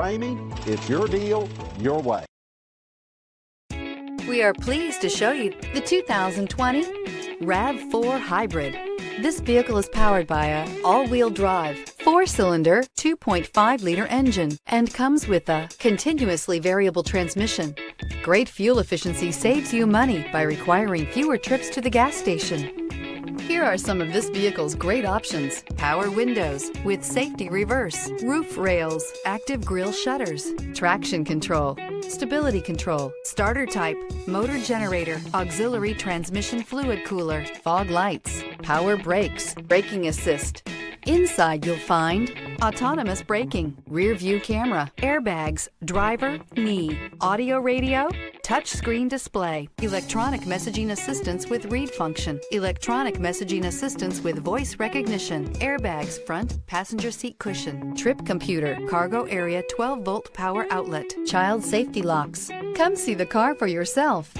Ramey, it's your deal, your way. We are pleased to show you the 2020 RAV4 Hybrid. This vehicle is powered by a all-wheel drive, 4-cylinder, 2.5-liter engine and comes with a continuously variable transmission. Great fuel efficiency saves you money by requiring fewer trips to the gas station. Here are some of this vehicle's great options: power windows with safety reverse, roof rails, active grille shutters, traction control, stability control, starter type, motor generator, auxiliary transmission fluid cooler, fog lights, power brakes, braking assist. Inside you'll find autonomous braking, rear view camera, airbags, driver, knee, audio radio, touchscreen display, electronic messaging assistance with read function, electronic messaging assistance with voice recognition, airbags, front passenger seat cushion, trip computer, cargo area 12-volt power outlet, child safety locks. Come see the car for yourself.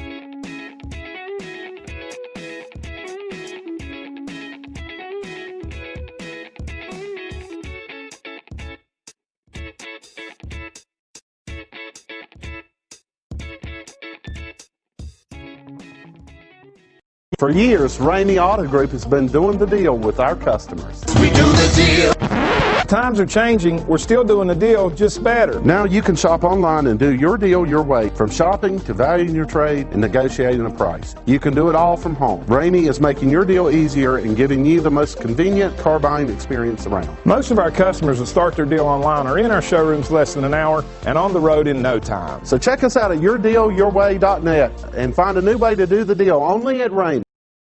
For years, Ramey Auto Group has been doing the deal with our customers. We do the deal. Times are changing. We're still doing the deal, just better. Now you can shop online and do your deal your way, from shopping to valuing your trade and negotiating a price. You can do it all from home. Ramey is making your deal easier and giving you the most convenient car buying experience around. Most of our customers that start their deal online are in our showrooms less than an hour and on the road in no time. So check us out at yourdealyourway.net and find a new way to do the deal only at Ramey.